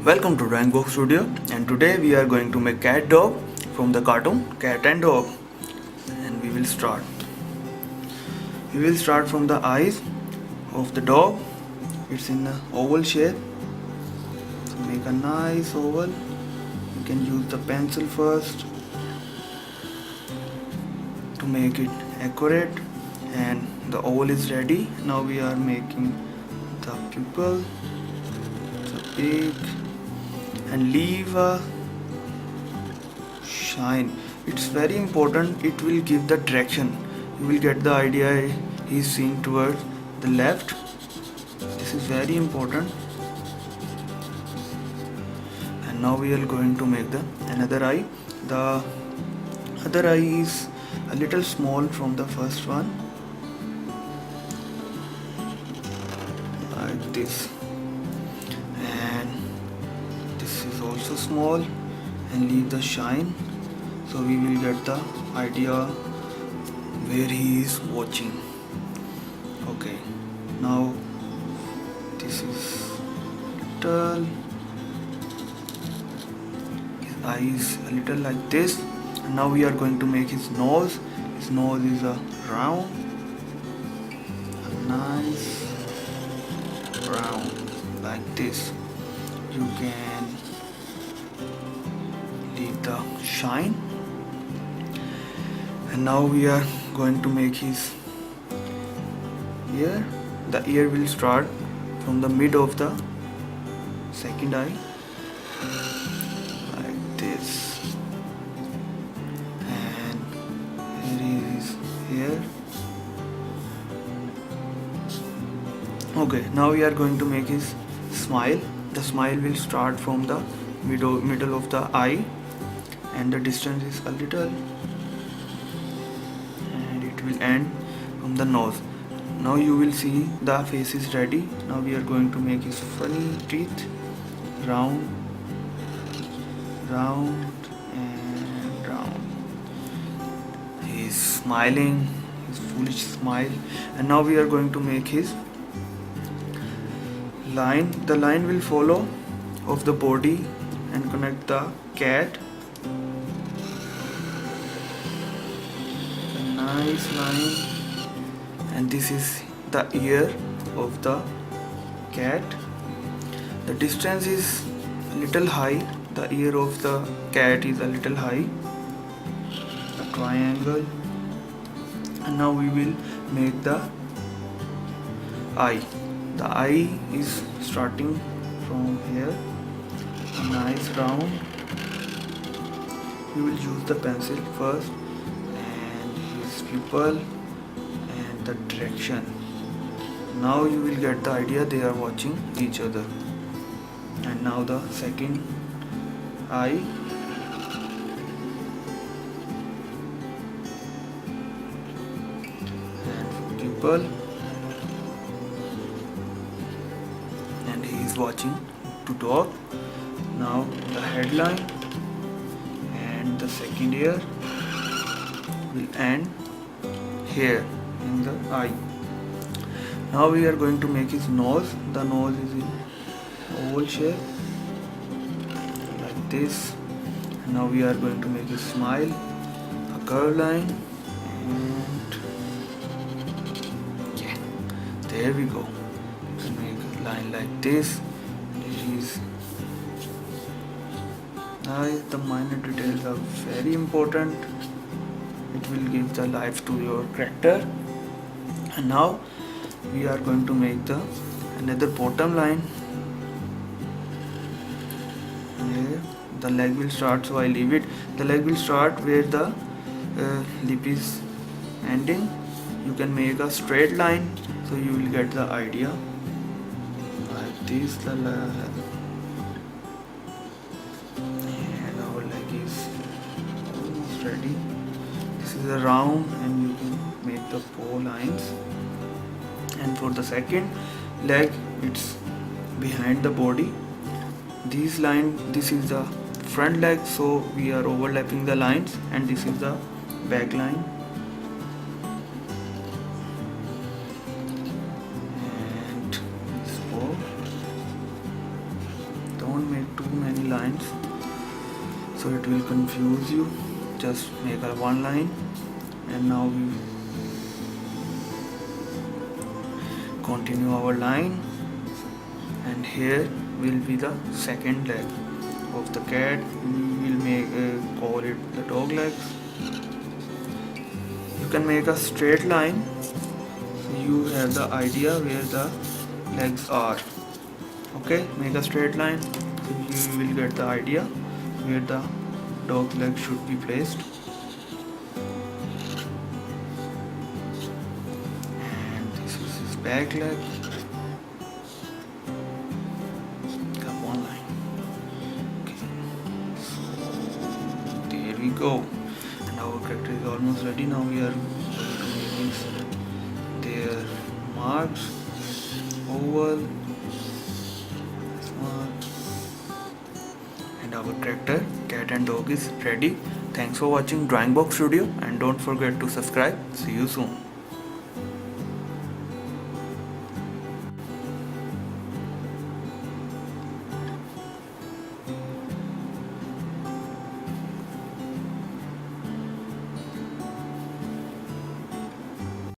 Welcome to drawingbox studio, and today we are going to make cat dog from the cartoon Cat and Dog. And we will start from the eyes of the dog. It's in an oval shape, so make a nice oval. You can use the pencil first to make it accurate, and the oval is ready. Now we are making the pupil, the beak, and leave a shine. It's very important. It will give the direction. You will get the idea he is seeing towards the left. This is very important. And now we are going to make the another eye. The other eye is a little small from the first one, like this, and this is also small, and leave the shine, so we will get the idea where he is watching. Okay, now this is little, his eyes a little like this. And now we are going to make his nose. His nose is a round, a nice round, like this. You can leave the shine. And now we are going to make his ear. The ear will start from the mid of the second eye, like this. And here is here. Okay, now we are going to make his smile. The smile will start from the middle of the eye, and the distance is a little, and it will end from the nose. Now you will see the face is ready. Now we are going to make his funny teeth, round, round, and round. He is smiling, his foolish smile. And now we are going to make his line. The line will follow of the body and connect the cat. A nice line. And this is the ear of the cat. The distance is a little high. The ear of the cat is a little high. A triangle. And now we will make the eye. The eye is starting from here. A nice round. You will use the pencil first, and his pupil, and the direction. Now you will get the idea they are watching each other. And now the second eye. And pupil. And he is watching to dog. Now the headline and the second ear will end here in the eye. Now we are going to make his nose. The nose is in oval shape, like this. And now we are going to make his smile, a curved line, and yeah, there we go. Make a line like this. It is nice. The minor details are very important. It will give the life to your character. And now we are going to make the another bottom line. Here the leg will start, so I leave it. The leg will start where the lip is ending. You can make a straight line, so you will get the idea like this. The and our leg is almost ready. This is a round, and you can make the 4 lines. And for the second leg, it's behind the body. This is the front leg, so we are overlapping the lines, and this is the back line. And this 4. Don't make lines, so it will confuse you. Just make a one line, and now we continue our line, and here will be the second leg of the cat. We will call it the dog legs. You can make a straight line, so you have the idea where the legs are. Okay, make a straight line, so you will get the idea where the dog leg should be placed. And this is his back leg. Got one line. Okay, so there we go. And our character is almost ready. Now we are going to make their marks, oval, and our character cat and dog is ready. Thanks for watching Drawing Box Studio, and don't forget to subscribe. See you soon.